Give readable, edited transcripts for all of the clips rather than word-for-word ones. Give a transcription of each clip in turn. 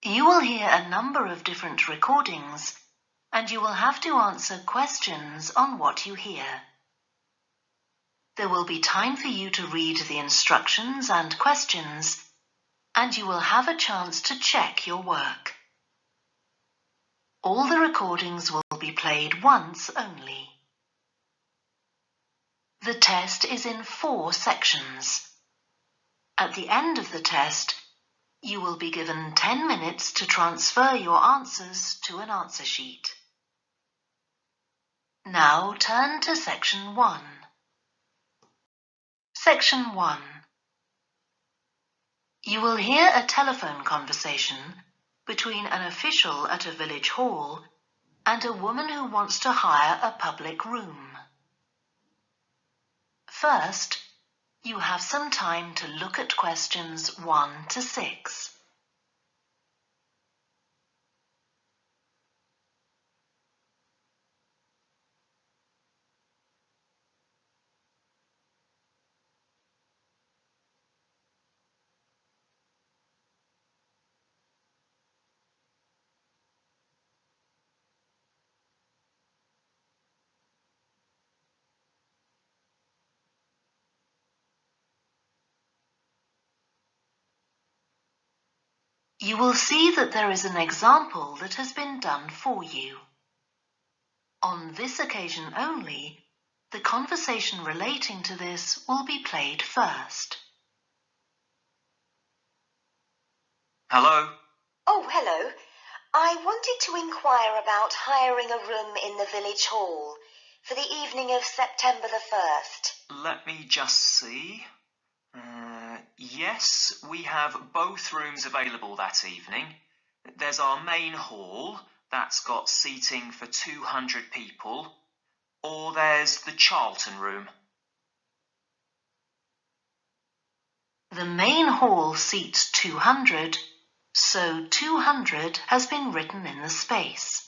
You will hear a number of different recordings, and you will have to answer questions on what you hear. There will be time for you to read the instructions and questions, and you will have a chance to check your work. All the recordings will be played once only. The test is in 4 sections. At the end of the test, you will be given 10 minutes to transfer your answers to an answer sheet. Now turn to Section 1. Section 1. You will hear a telephone conversation between an official at a village hall and a woman who wants to hire a public room. First, you have some time to look at questions 1 to 6. You will see that there is an example that has been done for you. On this occasion only, the conversation relating to this will be played first. Hello? Oh, hello. I wanted to inquire about hiring a room in the village hall for the evening of September the 1st. Let me just see. Yes, we have both rooms available that evening. There's our main hall, that's got seating for 200 people, or there's the Charlton room. The main hall seats 200, so 200 has been written in the space.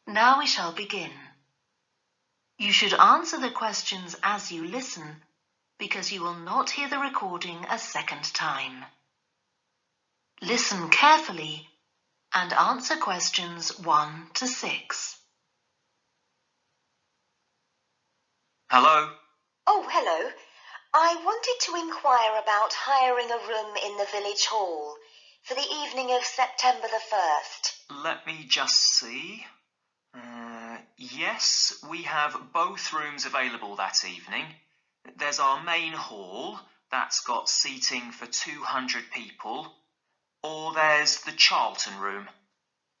Now we shall begin. You should answer the questions as you listen, because you will not hear the recording a second time. Listen carefully and answer questions 1 to 6. Hello? Oh, hello. I wanted to inquire about hiring a room in the village hall for the evening of September the 1st. Let me just see. Yes, we have both rooms available that evening. There's our main hall, that's got seating for 200 people, or there's the Charlton room.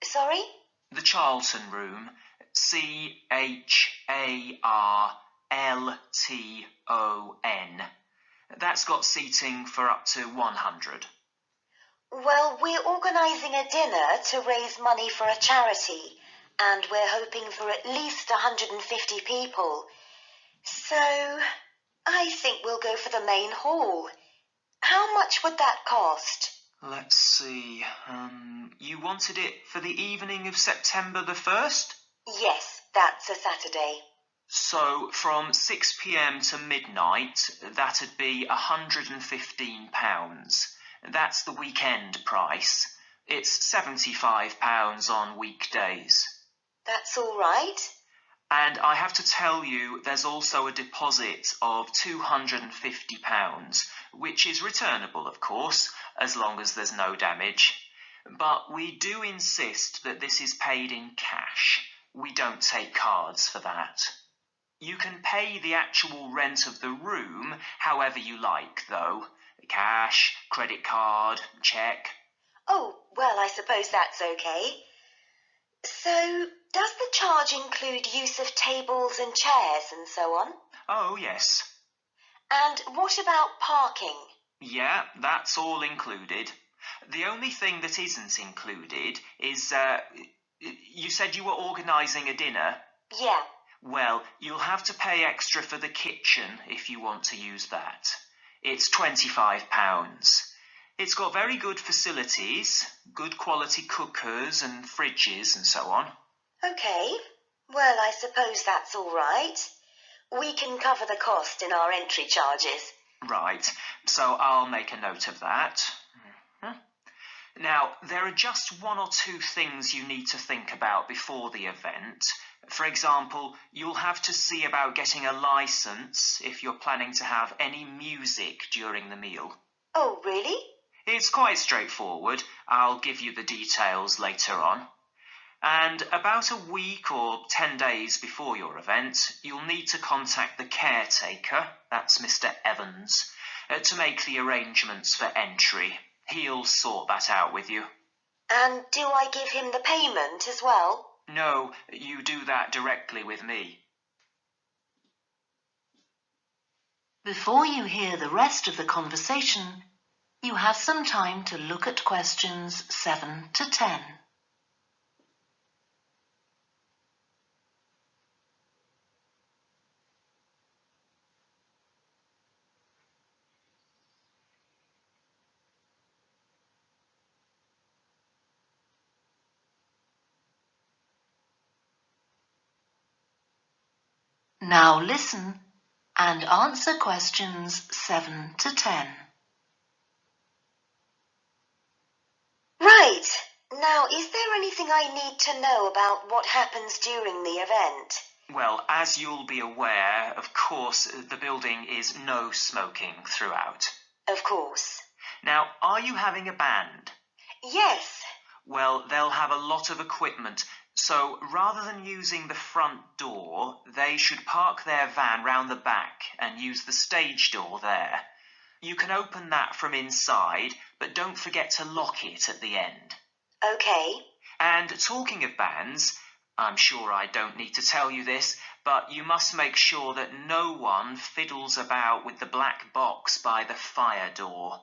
Sorry? The Charlton room, Charlton. That's got seating for up to 100. Well, we're organising a dinner to raise money for a charity, and we're hoping for at least 150 people. So, I think we'll go for the main hall. How much would that cost? Let's see. You wanted it for the evening of September the 1st? Yes, that's a Saturday. So, from 6 p.m. to midnight, that'd be £115. That's the weekend price. It's £75 on weekdays. That's all right. And I have to tell you, there's also a deposit of £250, which is returnable, of course, as long as there's no damage. But we do insist that this is paid in cash. We don't take cards for that. You can pay the actual rent of the room however you like, though. Cash, credit card, cheque. Oh, well, I suppose that's okay. So, does the charge include use of tables and chairs and so on? Oh, yes. And what about parking? Yeah, that's all included. The only thing that isn't included is, you said you were organising a dinner? Yeah. Well, you'll have to pay extra for the kitchen if you want to use that. It's £25. It's got very good facilities, good quality cookers and fridges and so on. Okay. Well, I suppose that's all right. We can cover the cost in our entry charges. Right, so I'll make a note of that. Now, there are just one or two things you need to think about before the event. For example, you'll have to see about getting a license if you're planning to have any music during the meal. Oh, really? It's quite straightforward. I'll give you the details later on. And about a week or 10 days before your event, you'll need to contact the caretaker, that's Mr. Evans, to make the arrangements for entry. He'll sort that out with you. And do I give him the payment as well? No, you do that directly with me. Before you hear the rest of the conversation, you have some time to look at questions 7 to 10. Now listen and answer questions 7 to 10. Right. Now, is there anything I need to know about what happens during the event? Well, as you'll be aware, of course, the building is no smoking throughout. Of course. Now, are you having a band? Yes. Well, they'll have a lot of equipment, so rather than using the front door, they should park their van round the back and use the stage door there. You can open that from inside, but don't forget to lock it at the end. Okay. And talking of bands, I'm sure I don't need to tell you this, but you must make sure that no one fiddles about with the black box by the fire door.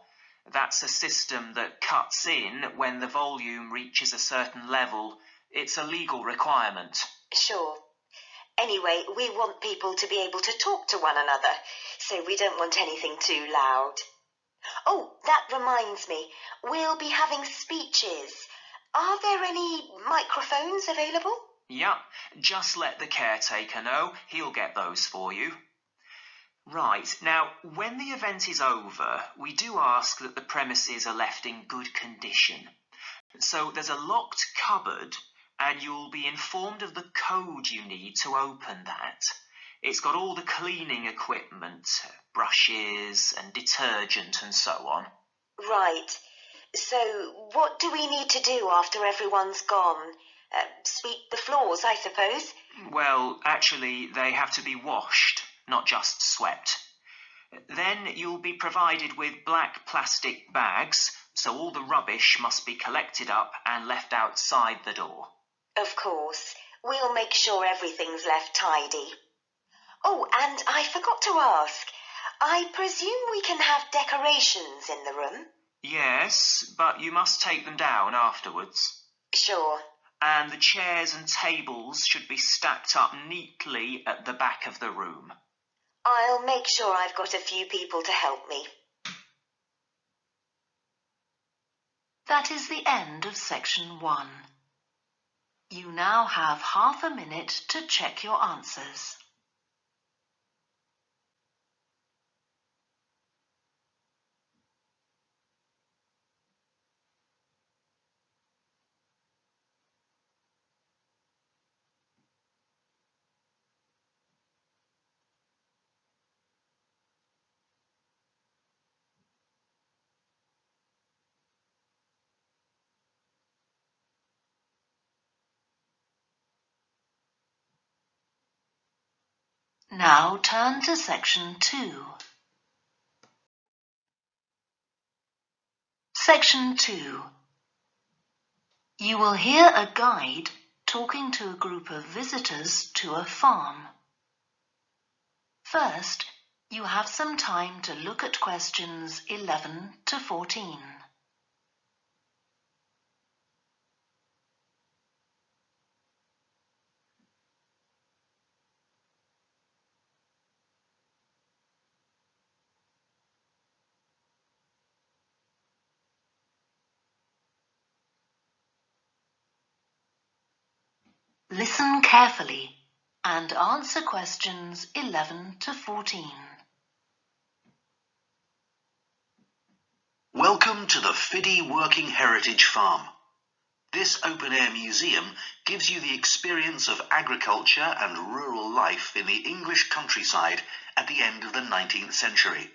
That's a system that cuts in when the volume reaches a certain level. It's a legal requirement. Sure. Anyway, we want people to be able to talk to one another, so we don't want anything too loud. Oh, that reminds me. We'll be having speeches. Are there any microphones available? Yep, just let the caretaker know. He'll get those for you. Right, now, when the event is over, we do ask that the premises are left in good condition. So there's a locked cupboard, and you'll be informed of the code you need to open that. It's got all the cleaning equipment, brushes and detergent and so on. Right. So what do we need to do after everyone's gone? Sweep the floors, I suppose? Well, actually, they have to be washed, not just swept. Then you'll be provided with black plastic bags, so all the rubbish must be collected up and left outside the door. Of course. We'll make sure everything's left tidy. Oh, and I forgot to ask. I presume we can have decorations in the room? Yes, but you must take them down afterwards. Sure. And the chairs and tables should be stacked up neatly at the back of the room. I'll make sure I've got a few people to help me. That is the end of section 1. You now have half a minute to check your answers. Now turn to section 2. Section 2. You will hear a guide talking to a group of visitors to a farm. First, you have some time to look at questions 11 to 14. Listen carefully and answer questions 11 to 14. Welcome to the Fiddy Working Heritage Farm. This open-air museum gives you the experience of agriculture and rural life in the English countryside at the end of the 19th century.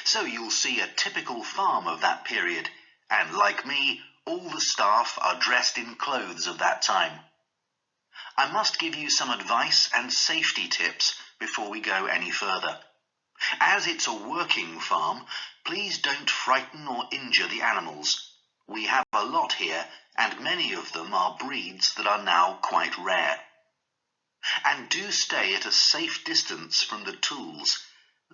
So you'll see a typical farm of that period, and like me, all the staff are dressed in clothes of that time. I must give you some advice and safety tips before we go any further. As it's a working farm, please don't frighten or injure the animals. We have a lot here, and many of them are breeds that are now quite rare. And do stay at a safe distance from the tools.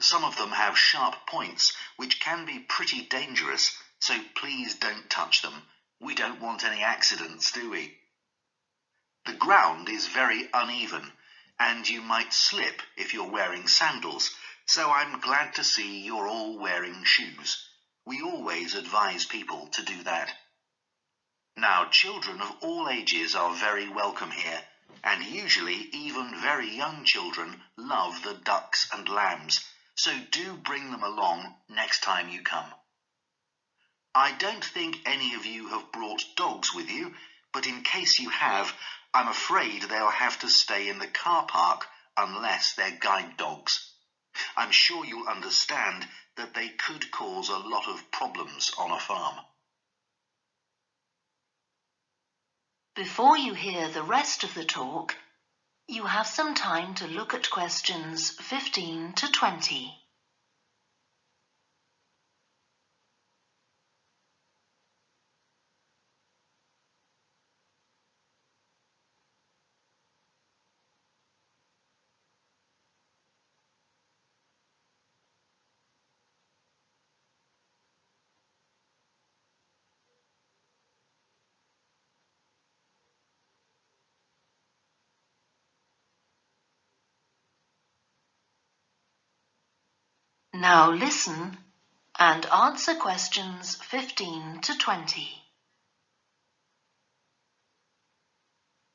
Some of them have sharp points, which can be pretty dangerous, so please don't touch them. We don't want any accidents, do we? The ground is very uneven, and you might slip if you're wearing sandals, so I'm glad to see you're all wearing shoes. We always advise people to do that. Now, children of all ages are very welcome here, and usually even very young children love the ducks and lambs, so do bring them along next time you come. I don't think any of you have brought dogs with you, but in case you have, I'm afraid they'll have to stay in the car park unless they're guide dogs. I'm sure you'll understand that they could cause a lot of problems on a farm. Before you hear the rest of the talk, you have some time to look at questions 15 to 20. Now listen and answer questions 15 to 20.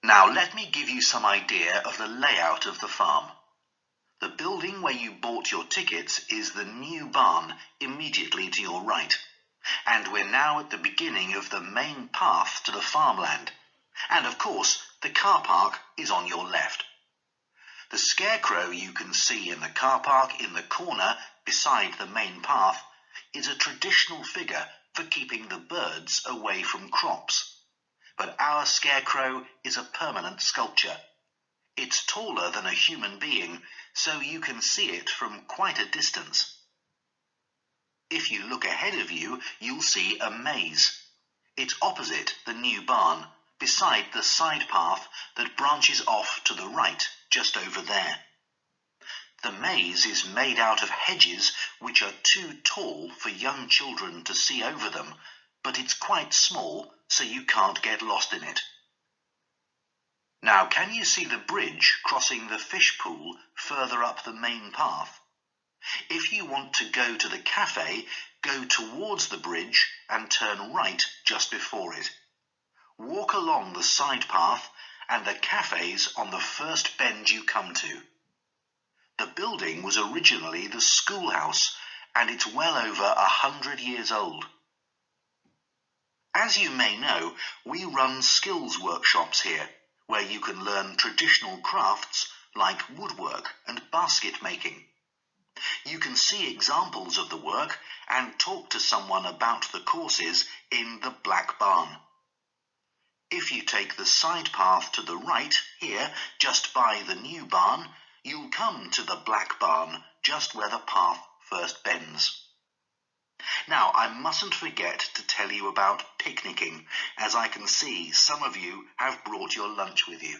Now let me give you some idea of the layout of the farm. The building where you bought your tickets is the new barn immediately to your right, and we're now at the beginning of the main path to the farmland, and of course the car park is on your left. The scarecrow you can see in the car park in the corner beside the main path is a traditional figure for keeping the birds away from crops. But our scarecrow is a permanent sculpture. It's taller than a human being, so you can see it from quite a distance. If you look ahead of you, you'll see a maze. It's opposite the new barn, beside the side path that branches off to the right, just over there. The maze is made out of hedges which are too tall for young children to see over them, but it's quite small, so you can't get lost in it. Now, can you see the bridge crossing the fish pool further up the main path? If you want to go to the cafe, go towards the bridge and turn right just before it. Walk along the side path, and the cafe's on the first bend you come to. The building was originally the schoolhouse, and it's well over 100 years old. As you may know, we run skills workshops here, where you can learn traditional crafts like woodwork and basket making. You can see examples of the work and talk to someone about the courses in the Black Barn. If you take the side path to the right, here, just by the new barn, you'll come to the Black Barn, just where the path first bends. Now, I mustn't forget to tell you about picnicking, as I can see some of you have brought your lunch with you.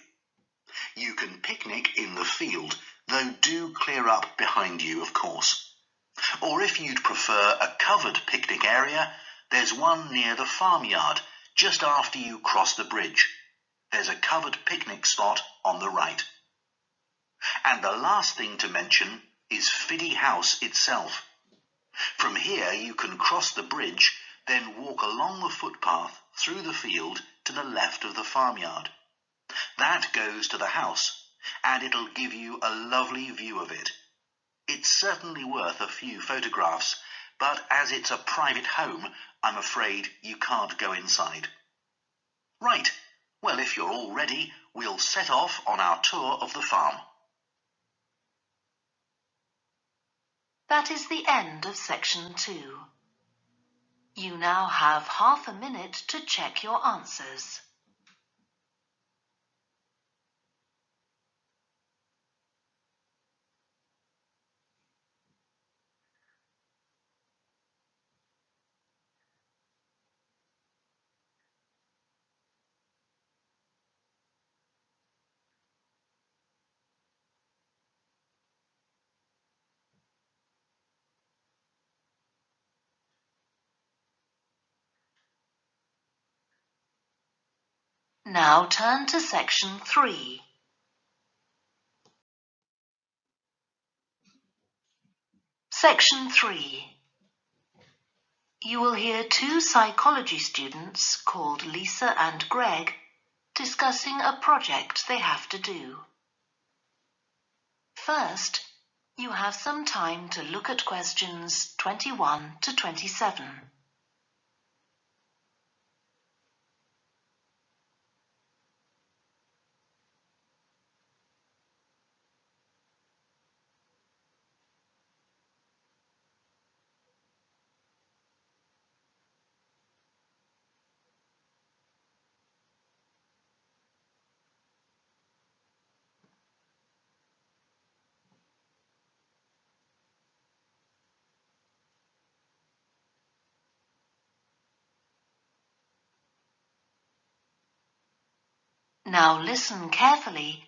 You can picnic in the field, though do clear up behind you, of course. Or if you'd prefer a covered picnic area, there's one near the farmyard, just after you cross the bridge. There's a covered picnic spot on the right. And the last thing to mention is Fiddy House itself. From here you can cross the bridge, then walk along the footpath through the field to the left of the farmyard. That goes to the house, and it'll give you a lovely view of it. It's certainly worth a few photographs, but as it's a private home, I'm afraid you can't go inside. Right, well, if you're all ready, we'll set off on our tour of the farm. That is the end of section 2. You now have half a minute to check your answers. Now turn to section 3. Section 3. You will hear 2 psychology students called Lisa and Greg discussing a project they have to do. First, you have some time to look at questions 21 to 27. Now listen carefully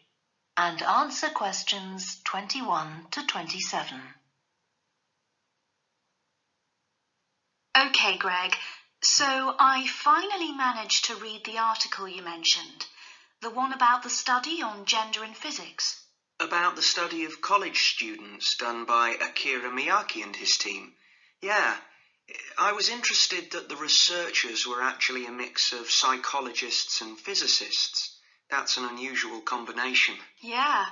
and answer questions 21 to 27. Okay, Greg, so I finally managed to read the article you mentioned, the one about the study on gender in physics. About the study of college students done by Akira Miyake and his team. Yeah, I was interested that the researchers were actually a mix of psychologists and physicists. That's an unusual combination. Yeah,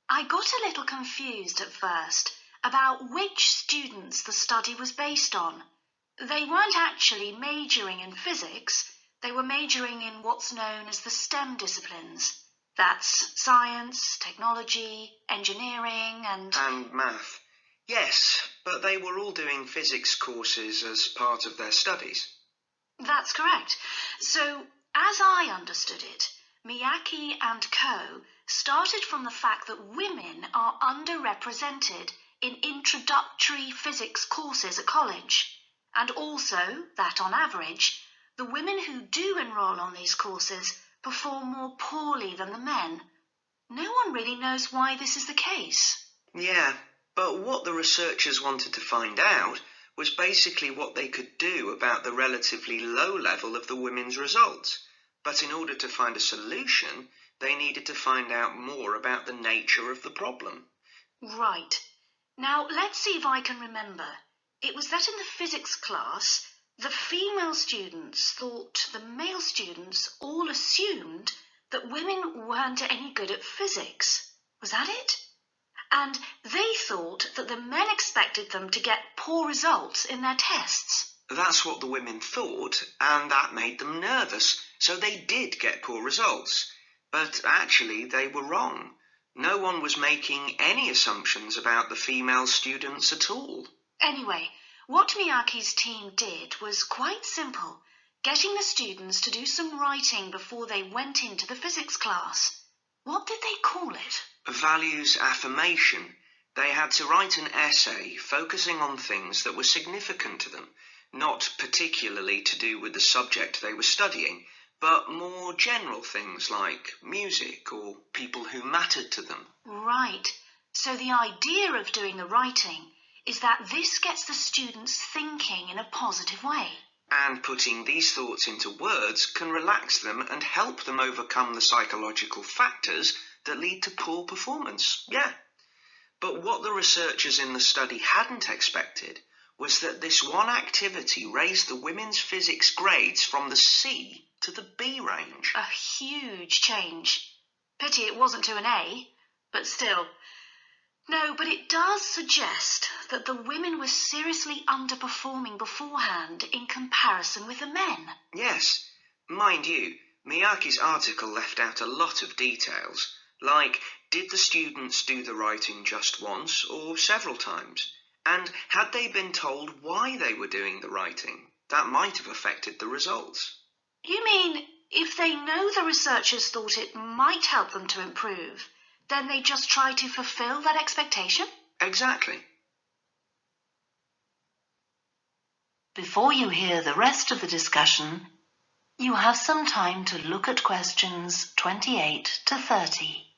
I got a little confused at first about which students the study was based on. They weren't actually majoring in physics, they were majoring in what's known as the STEM disciplines. That's science, technology, engineering and math. Yes, but they were all doing physics courses as part of their studies. That's correct. So, as I understood it, Miyake and co. started from the fact that women are underrepresented in introductory physics courses at college, and also that on average, the women who do enroll on these courses perform more poorly than the men. No one really knows why this is the case. Yeah, but what the researchers wanted to find out was basically what they could do about the relatively low level of the women's results. But in order to find a solution, they needed to find out more about the nature of the problem. Right. Now, let's see if I can remember. It was that in the physics class, the female students thought the male students all assumed that women weren't any good at physics. Was that it? And they thought that the men expected them to get poor results in their tests. That's what the women thought, and that made them nervous, so they did get poor results. But actually, they were wrong. No one was making any assumptions about the female students at all. Anyway, what Miyake's team did was quite simple, getting the students to do some writing before they went into the physics class. What did they call it? Values affirmation. They had to write an essay focusing on things that were significant to them, not particularly to do with the subject they were studying, but more general things like music or people who mattered to them. Right. So the idea of doing the writing is that this gets the students thinking in a positive way. And putting these thoughts into words can relax them and help them overcome the psychological factors that lead to poor performance. Yeah. But what the researchers in the study hadn't expected was that this one activity raised the women's physics grades from the C to the B range. A huge change. Pity it wasn't to an A, but still. No, but it does suggest that the women were seriously underperforming beforehand in comparison with the men. Yes. Mind you, Miyake's article left out a lot of details, like did the students do the writing just once or several times? And had they been told why they were doing the writing? That might have affected the results. You mean if they know the researchers thought it might help them to improve, then they just try to fulfill that expectation? Exactly. Before you hear the rest of the discussion, you have some time to look at questions 28 to 30.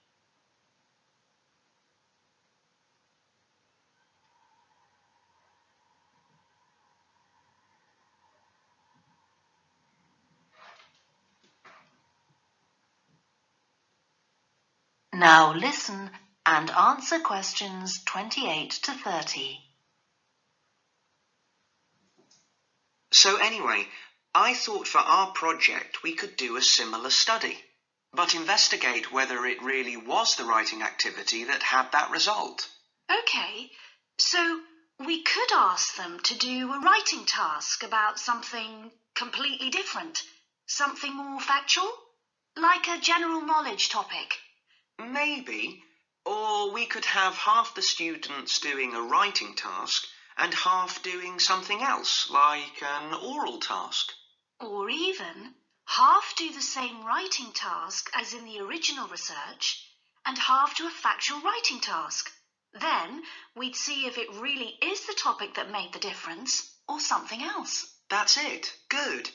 Now listen and answer questions 28 to 30. So anyway, I thought for our project we could do a similar study, but investigate whether it really was the writing activity that had that result. Okay, so we could ask them to do a writing task about something completely different, something more factual, like a general knowledge topic. Maybe. Or we could have half the students doing a writing task and half doing something else, like an oral task. Or even half do the same writing task as in the original research and half do a factual writing task. Then we'd see if it really is the topic that made the difference or something else. That's it. Good.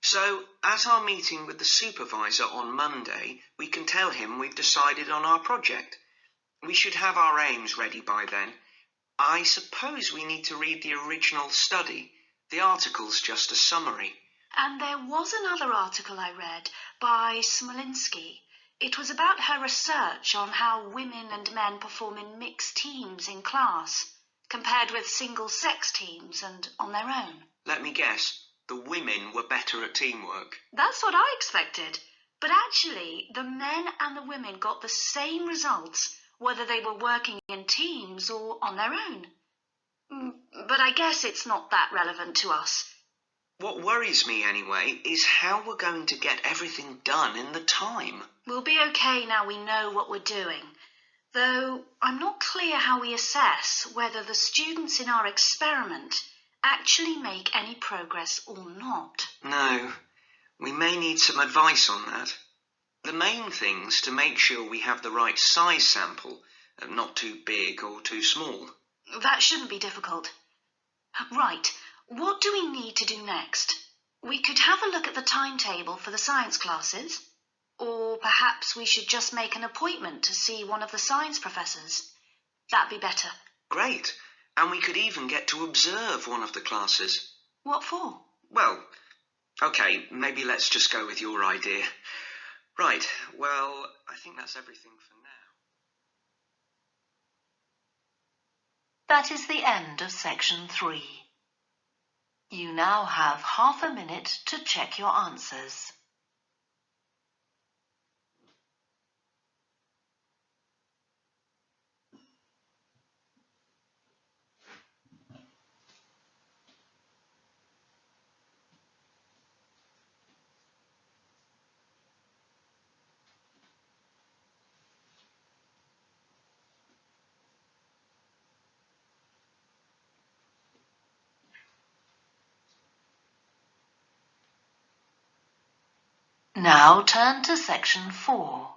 So, at our meeting with the supervisor on Monday, we can tell him we've decided on our project. We should have our aims ready by then. I suppose we need to read the original study. The article's just a summary. And there was another article I read by Smolinski. It was about her research on how women and men perform in mixed teams in class, compared with single-sex teams and on their own. Let me guess. The women were better at teamwork. That's what I expected. But actually, the men and the women got the same results, whether they were working in teams or on their own. But I guess it's not that relevant to us. What worries me, anyway, is how we're going to get everything done in the time. We'll be okay now we know what we're doing. Though I'm not clear how we assess whether the students in our experiment actually make any progress or not. No, we may need some advice on that. The main thing's to make sure we have the right size sample, not too big or too small. That shouldn't be difficult. Right, what do we need to do next? We could have a look at the timetable for the science classes, or perhaps we should just make an appointment to see one of the science professors. That'd be better. Great. And we could even get to observe one of the classes. What for? Well, okay, maybe let's just go with your idea. Right, well, I think that's everything for now. That is the end of section 3. You now have half a minute to check your answers. Now turn to section 4.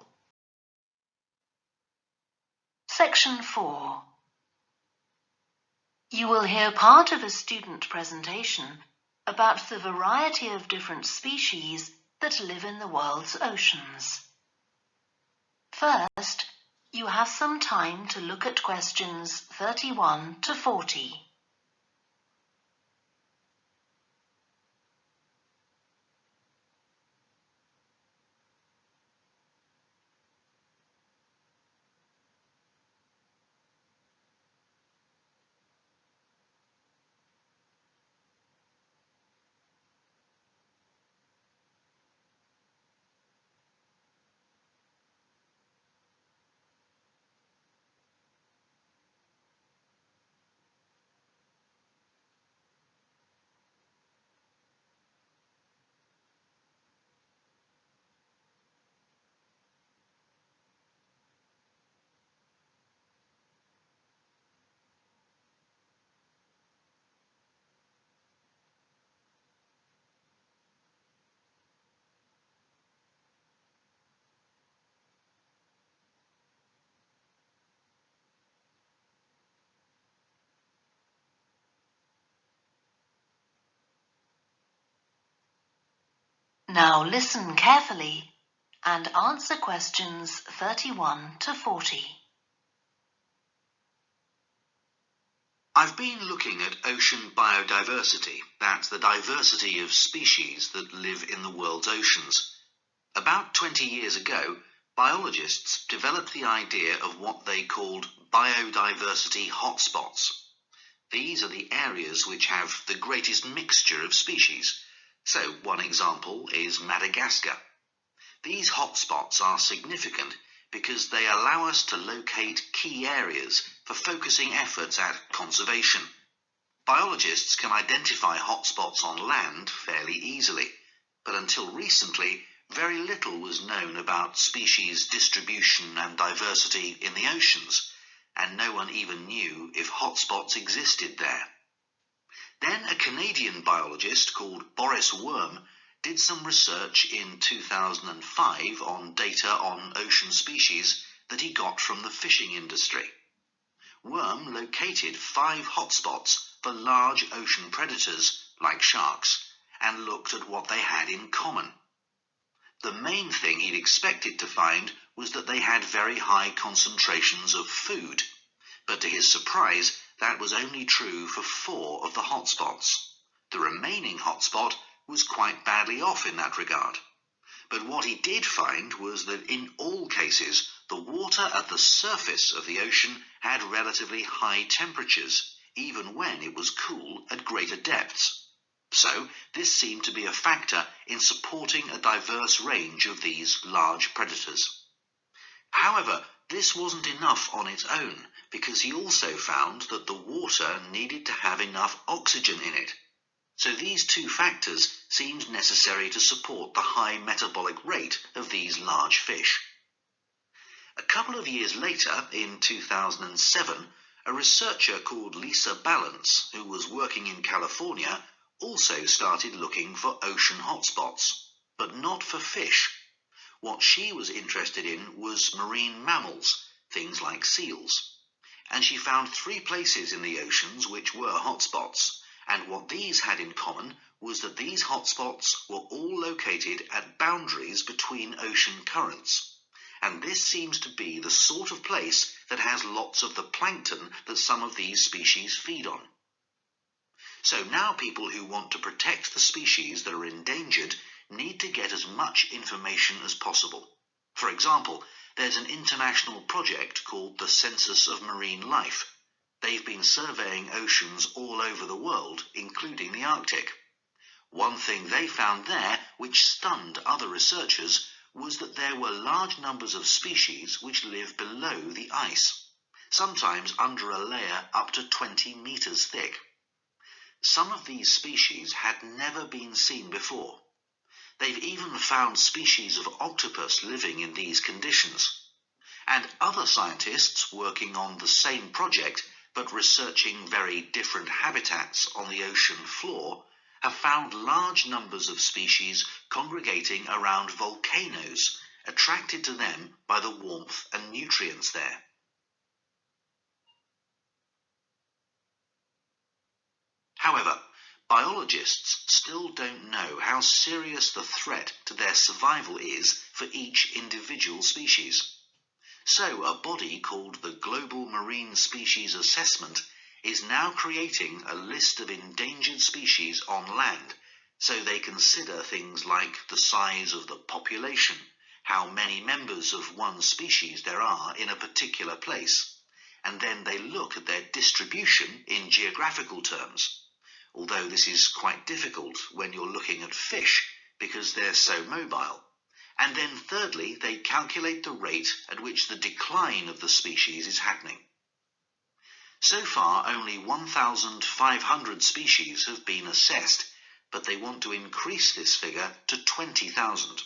Section 4. You will hear part of a student presentation about the variety of different species that live in the world's oceans. First, you have some time to look at questions 31 to 40. Now listen carefully and answer questions 31 to 40. I've been looking at ocean biodiversity. That's the diversity of species that live in the world's oceans. About 20 years ago, biologists developed the idea of what they called biodiversity hotspots. These are the areas which have the greatest mixture of species. So one example is Madagascar. These hotspots are significant because they allow us to locate key areas for focusing efforts at conservation. Biologists can identify hotspots on land fairly easily, but until recently, very little was known about species distribution and diversity in the oceans, and no one even knew if hotspots existed there. Then a Canadian biologist called Boris Worm did some research in 2005 on data on ocean species that he got from the fishing industry. Worm located 5 hotspots for large ocean predators like sharks and looked at what they had in common. The main thing he'd expected to find was that they had very high concentrations of food, but to his surprise, that was only true for 4 of the hotspots. The remaining hotspot was quite badly off in that regard. But what he did find was that in all cases, the water at the surface of the ocean had relatively high temperatures, even when it was cool at greater depths. So this seemed to be a factor in supporting a diverse range of these large predators. However, this wasn't enough on its own, because he also found that the water needed to have enough oxygen in it. So these 2 factors seemed necessary to support the high metabolic rate of these large fish. A couple of years later, in 2007, a researcher called Lisa Balance, who was working in California, also started looking for ocean hotspots, but not for fish. What she was interested in was marine mammals, things like seals. And she found 3 places in the oceans which were hotspots, and what these had in common was that these hotspots were all located at boundaries between ocean currents. And this seems to be the sort of place that has lots of the plankton that some of these species feed on. So now people who want to protect the species that are endangered need to get as much information as possible. For example, there's an international project called the Census of Marine Life. They've been surveying oceans all over the world, including the Arctic. One thing they found there, which stunned other researchers, was that there were large numbers of species which live below the ice, sometimes under a layer up to 20 meters thick. Some of these species had never been seen before. They've even found species of octopus living in these conditions. And other scientists working on the same project, but researching very different habitats on the ocean floor, have found large numbers of species congregating around volcanoes, attracted to them by the warmth and nutrients there. However, biologists still don't know how serious the threat to their survival is for each individual species. So a body called the Global Marine Species Assessment is now creating a list of endangered species on land, so they consider things like the size of the population, how many members of one species there are in a particular place, and then they look at their distribution in geographical terms. Although this is quite difficult when you're looking at fish because they're so mobile. And then thirdly, they calculate the rate at which the decline of the species is happening. So far, only 1,500 species have been assessed, but they want to increase this figure to 20,000.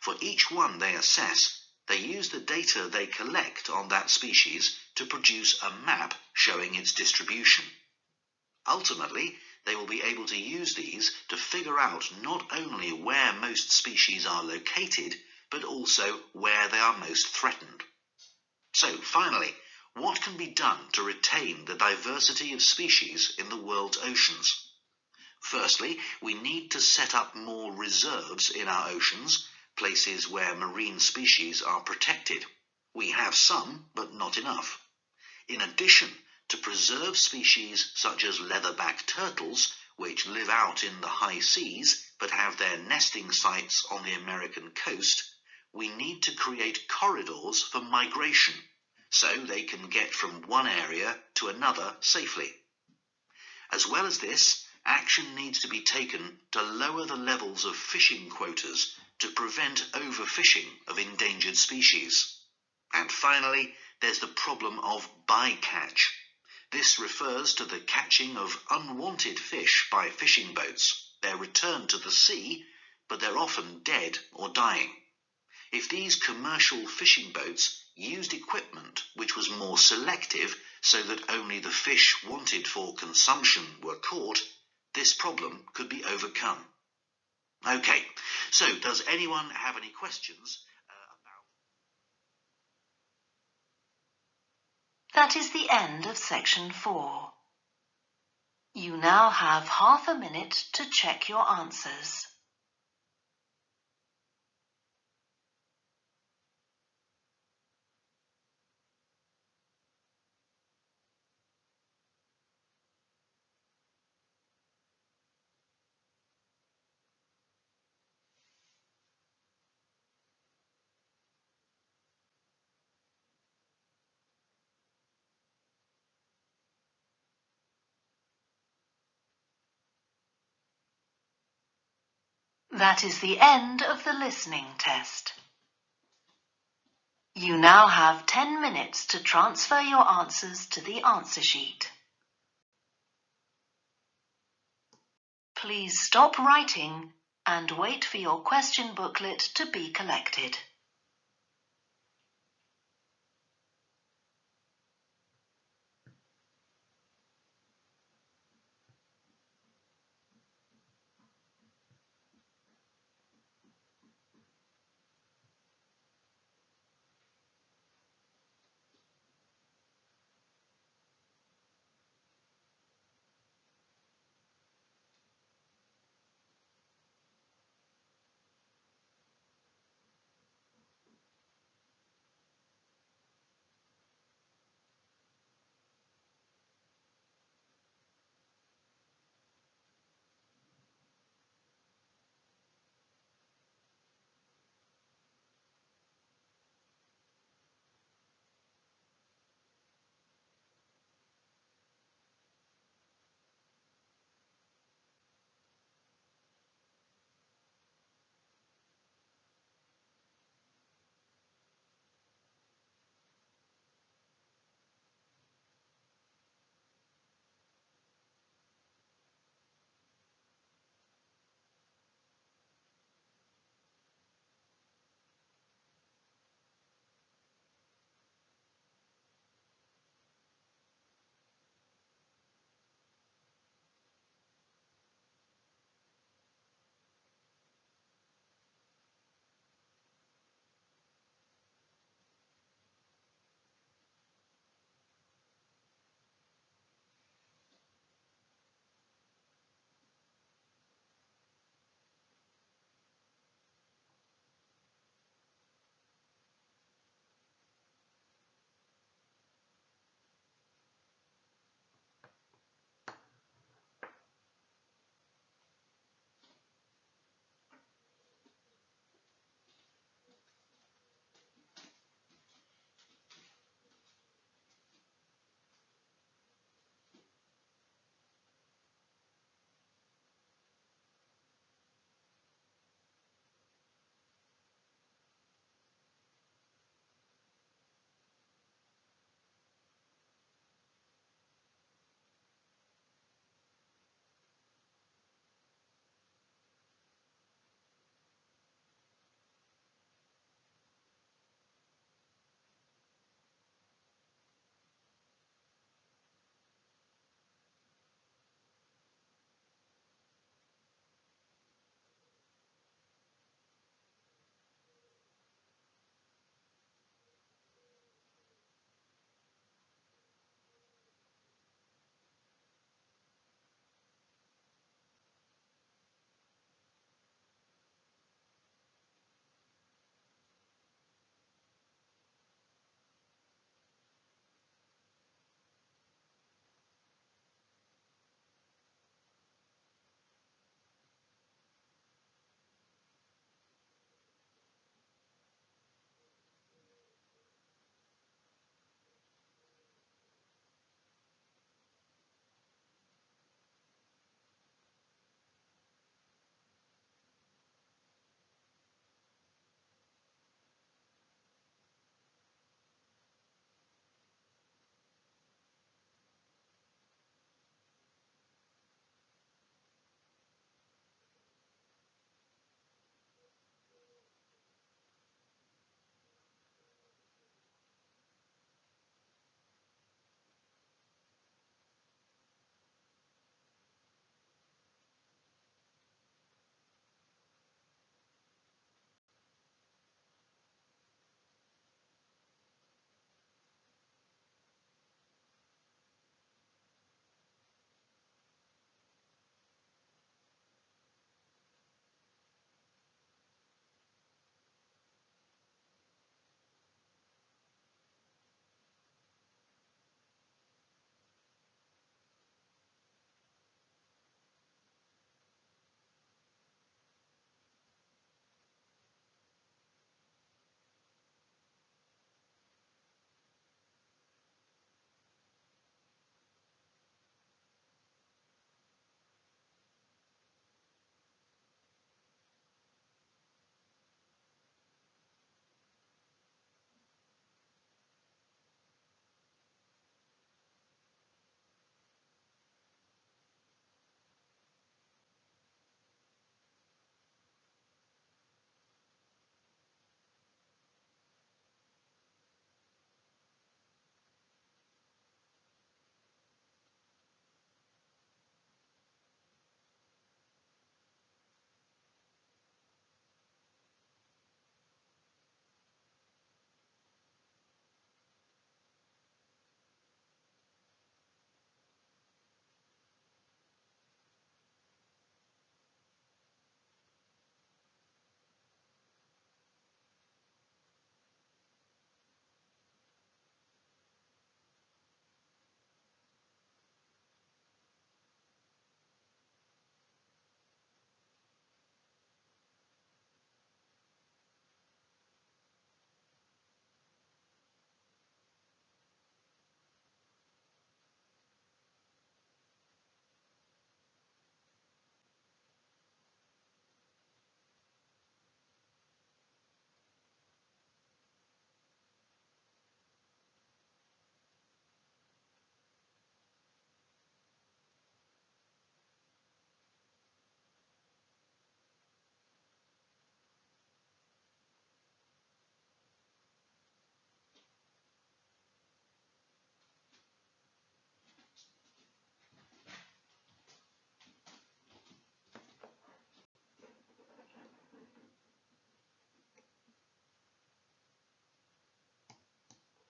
For each one they assess, they use the data they collect on that species to produce a map showing its distribution. Ultimately, they will be able to use these to figure out not only where most species are located, but also where they are most threatened. So, finally, what can be done to retain the diversity of species in the world's oceans? Firstly, we need to set up more reserves in our oceans, places where marine species are protected. We have some, but not enough. In addition, to preserve species such as leatherback turtles, which live out in the high seas but have their nesting sites on the American coast, we need to create corridors for migration, so they can get from one area to another safely. As well as this, action needs to be taken to lower the levels of fishing quotas to prevent overfishing of endangered species. And finally, there's the problem of bycatch. This refers to the catching of unwanted fish by fishing boats. They're returned to the sea, but they're often dead or dying. If these commercial fishing boats used equipment which was more selective so that only the fish wanted for consumption were caught, this problem could be overcome. Okay, so does anyone have any questions That is the end of section 4. You now have half a minute to check your answers. That is the end of the listening test. You now have 10 minutes to transfer your answers to the answer sheet. Please stop writing and wait for your question booklet to be collected.